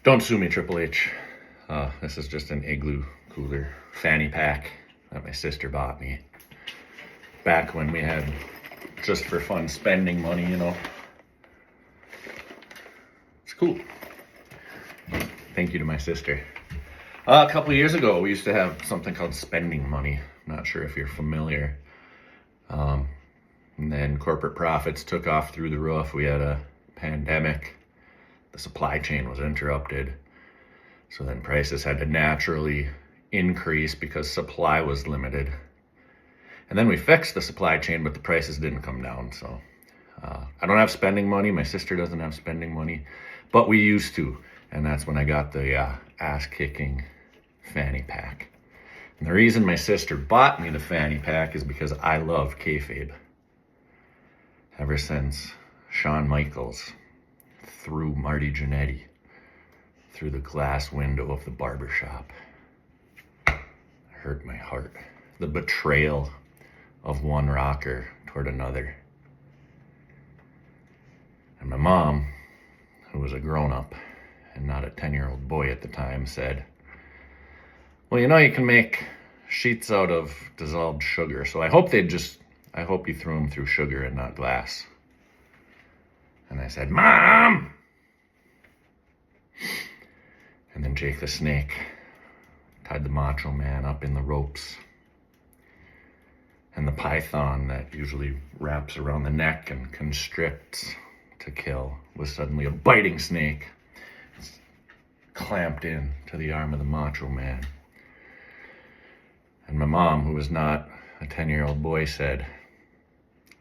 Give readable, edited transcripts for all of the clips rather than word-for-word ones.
Don't sue me, Triple H. This is just an igloo cooler fanny pack that my sister bought me back when we had just for fun spending money, you know. It's cool. Thank you to my sister. A couple of years ago, we used to have something called spending money. I'm not sure if you're familiar. And then corporate profits took off through the roof. We had a pandemic. The supply chain was interrupted. So then prices had to naturally increase because supply was limited. And then we fixed the supply chain, but the prices didn't come down. So I don't have spending money. My sister doesn't have spending money, but we used to. And that's when I got the ass-kicking fanny pack. And the reason my sister bought me the fanny pack is because I love kayfabe. Ever since Shawn Michaels threw Marty Jannetty through the glass window of the barbershop. It hurt my heart. The betrayal of one rocker toward another. And my mom, who was a grown-up and not a 10-year-old boy at the time, said, well, you know, you can make sheets out of dissolved sugar, so I hope you threw them through sugar and not glass. And I said, Mom! And then Jake the Snake tied the Macho Man up in the ropes. And the python that usually wraps around the neck and constricts to kill was suddenly a biting snake. It's clamped in to the arm of the Macho Man. And my mom, who was not a 10-year-old boy, said,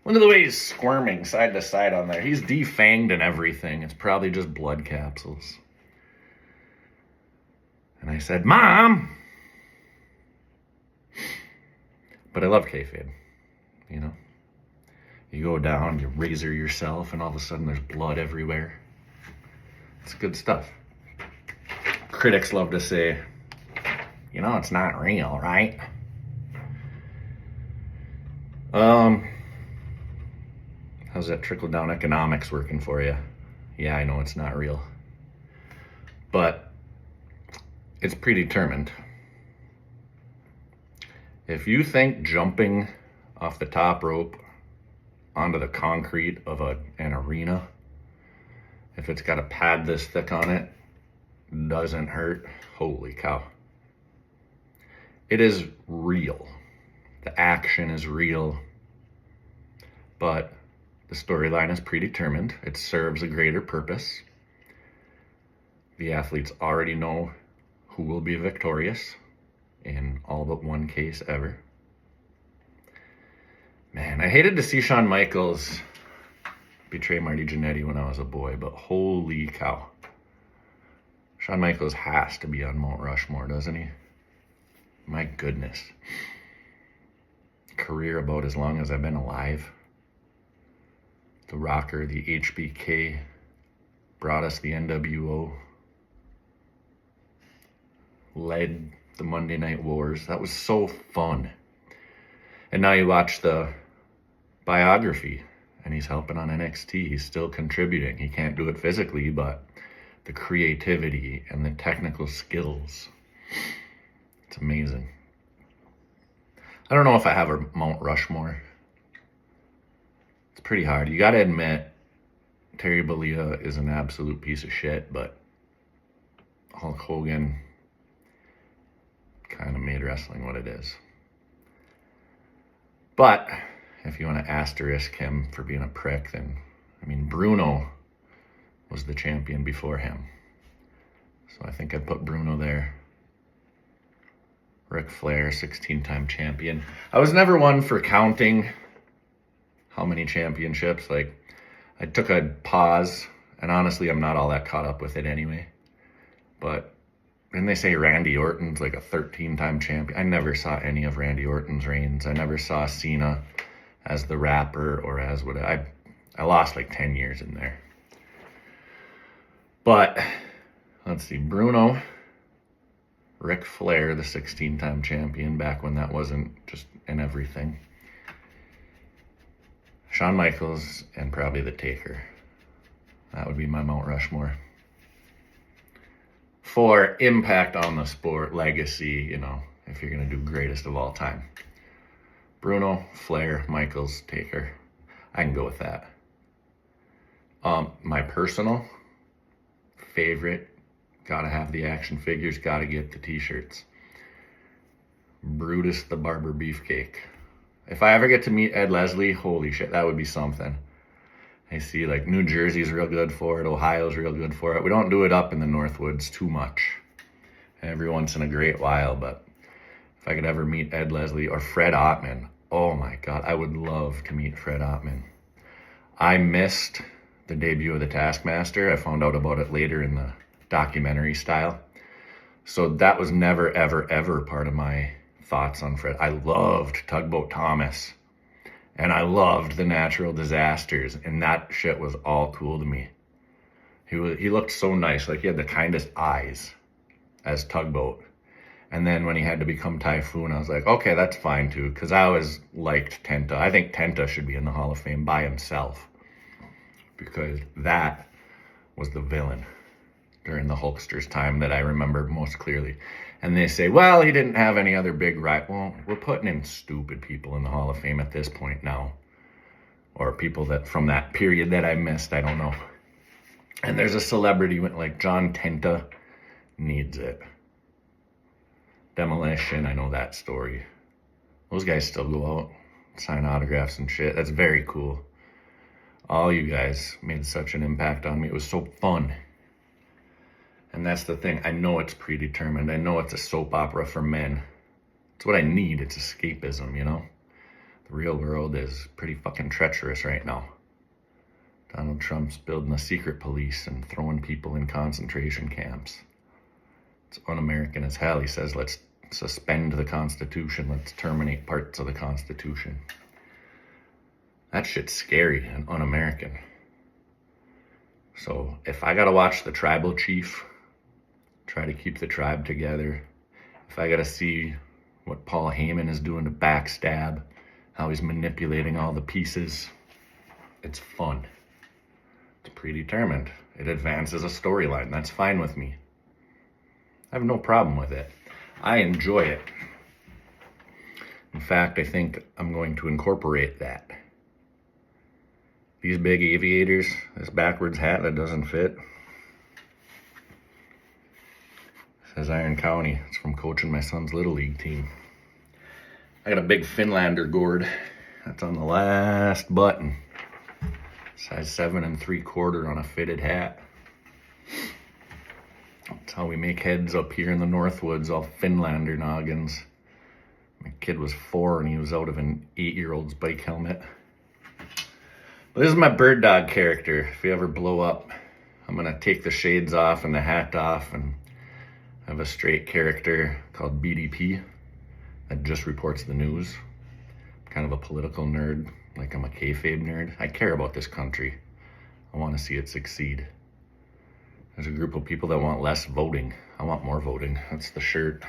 look at the way he's squirming side to side on there. He's defanged and everything. It's probably just blood capsules. And I said, Mom! But I love kayfabe, you know? You go down, you razor yourself, and all of a sudden there's blood everywhere. It's good stuff. Critics love to say, you know, it's not real, right? How's that trickle-down economics working for you? Yeah, I know it's not real. But it's predetermined. If you think jumping off the top rope onto the concrete of an arena, if it's got a pad this thick on it, doesn't hurt, holy cow. It is real. The action is real. But the storyline is predetermined. It serves a greater purpose. The athletes already know who will be victorious in all but one case ever. Man, I hated to see Shawn Michaels betray Marty Jannetty when I was a boy, but holy cow. Shawn Michaels has to be on Mount Rushmore, doesn't he? My goodness. Career about as long as I've been alive. The Rocker, the HBK, brought us the NWO, led the Monday Night Wars. That was so fun. And now you watch the biography, and he's helping on NXT. He's still contributing. He can't do it physically, but the creativity and the technical skills, it's amazing. I don't know if I have a Mount Rushmore. It's pretty hard. You got to admit, Terry Bollea is an absolute piece of shit, but Hulk Hogan kind of made wrestling what it is. But if you want to asterisk him for being a prick, then, I mean, Bruno was the champion before him. So I think I'd put Bruno there. Ric Flair, 16-time champion. I was never one for counting how many championships. Like, I took a pause, and honestly, I'm not all that caught up with it anyway. But then they say Randy Orton's like a 13-time champion. I never saw any of Randy Orton's reigns. I never saw Cena as the rapper or as what I lost like 10 years in there. But let's see, Bruno, Ric Flair, the 16-time champion, back when that wasn't just in everything. Shawn Michaels, and probably The Taker. That would be my Mount Rushmore. for impact on the sport, legacy, you know, if you're going to do greatest of all time. Bruno, Flair, Michaels, Taker. I can go with that. My personal favorite, gotta have the action figures, gotta get the t-shirts. Brutus the Barber Beefcake. If I ever get to meet Ed Leslie, holy shit, that would be something. I see like New Jersey's real good for it, Ohio's real good for it. We don't do it up in the Northwoods too much. Every once in a great while, but if I could ever meet Ed Leslie or Fred Ottman, oh my God, I would love to meet Fred Ottman. I missed the debut of the Taskmaster. I found out about it later in the documentary style. So that was never, ever, ever part of my thoughts on Fred. I loved Tugboat Thomas, and I loved the natural disasters, and that shit was all cool to me. He looked so nice, like he had the kindest eyes as Tugboat. And then when he had to become Typhoon, I was like, okay, that's fine too, because I always liked Tenta. I think Tenta should be in the Hall of Fame by himself, because that was the villain during the Hulkster's time that I remember most clearly. And they say, well, he didn't have any other big right. Well, we're putting in stupid people in the Hall of Fame at this point now. Or people that from that period that I missed, I don't know. And there's a celebrity like John Tenta needs it. Demolition, I know that story. Those guys still go out, sign autographs and shit. That's very cool. All you guys made such an impact on me. It was so fun. And that's the thing. I know it's predetermined. I know it's a soap opera for men. It's what I need. It's escapism, you know? The real world is pretty fucking treacherous right now. Donald Trump's building a secret police and throwing people in concentration camps. It's un-American as hell. He says, let's suspend the Constitution. Let's terminate parts of the Constitution. That shit's scary and un-American. So if I gotta watch the tribal chief try to keep the tribe together, if I gotta see what Paul Heyman is doing to backstab, how he's manipulating all the pieces, it's fun. It's predetermined. It advances a storyline. That's fine with me. I have no problem with it. I enjoy it. In fact, I think I'm going to incorporate that. These big aviators, this backwards hat that doesn't fit. It says Iron County. It's from coaching my son's Little League team. I got a big Finlander gourd. That's on the last button. Size 7 3/4 on a fitted hat. That's how we make heads up here in the Northwoods, all Finlander noggins. My kid was 4 and he was out of an 8-year-old's bike helmet. Well, this is my bird dog character. If you ever blow up, I'm going to take the shades off and the hat off and have a straight character called BDP that just reports the news. I'm kind of a political nerd, like I'm a kayfabe nerd. I care about this country. I want to see it succeed. There's a group of people that want less voting. I want more voting. That's the shirt.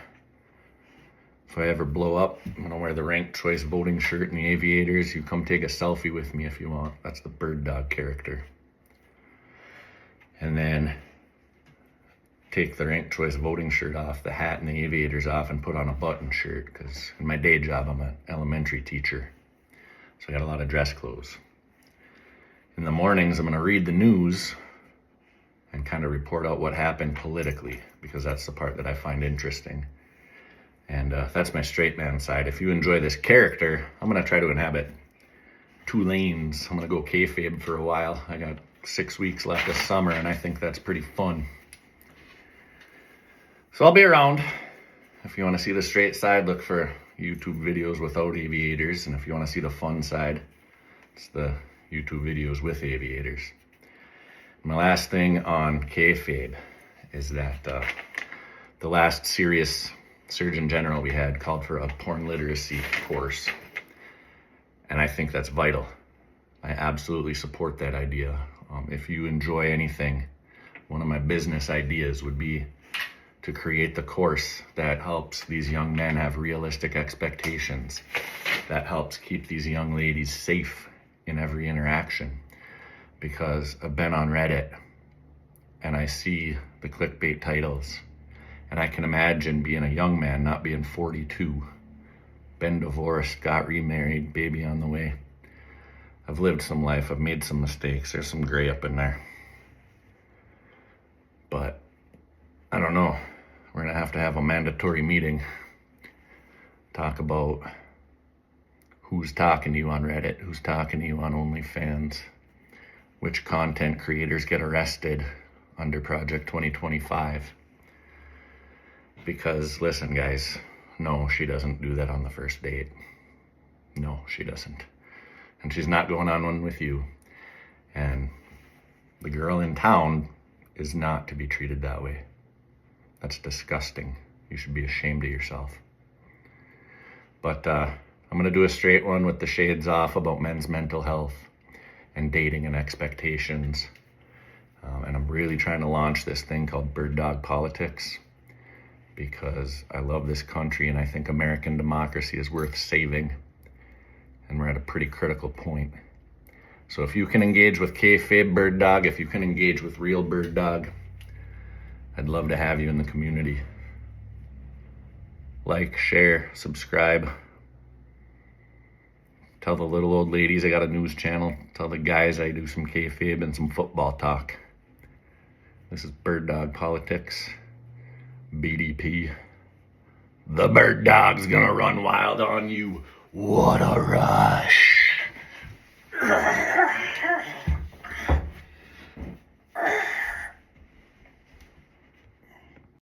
If I ever blow up, I'm going to wear the ranked choice voting shirt and the aviators. You come take a selfie with me if you want. That's the bird dog character. And then take the ranked choice voting shirt off, the hat and the aviators off, and put on a button shirt. Because in my day job, I'm an elementary teacher. So I got a lot of dress clothes. In the mornings, I'm going to read the news and kind of report out what happened politically, because that's the part that I find interesting. And that's my straight man side. If you enjoy this character, I'm going to try to inhabit 2 lanes. I'm going to go kayfabe for a while. I got 6 weeks left of summer, and I think that's pretty fun. So I'll be around. If you want to see the straight side, look for YouTube videos without aviators. And if you want to see the fun side, it's the YouTube videos with aviators. My last thing on kayfabe is that the last serious Surgeon General we had called for a porn literacy course. And I think that's vital. I absolutely support that idea. If you enjoy anything, one of my business ideas would be to create the course that helps these young men have realistic expectations, that helps keep these young ladies safe in every interaction. Because I've been on Reddit and I see the clickbait titles And I can imagine being a young man, not being 42, been divorced, got remarried, baby on the way. I've lived some life. I've made some mistakes. There's some gray up in there. But I don't know. We're going to have a mandatory meeting. Talk about who's talking to you on Reddit, who's talking to you on OnlyFans, which content creators get arrested under Project 2025. Because, listen, guys, no, she doesn't do that on the first date. No, she doesn't. And she's not going on one with you. And the girl in town is not to be treated that way. That's disgusting. You should be ashamed of yourself. But I'm going to do a straight one with the shades off about men's mental health and dating and expectations. And I'm really trying to launch this thing called BirdDogPolitics, because I love this country and I think American democracy is worth saving. And we're at a pretty critical point. So if you can engage with kayfabe bird dog, if you can engage with real bird dog, I'd love to have you in the community. Like, share, subscribe. Tell the little old ladies I got a news channel. Tell the guys I do some kayfabe and some football talk. This is Bird Dog Politics. BDP. The bird dog's gonna run wild on you. What a rush.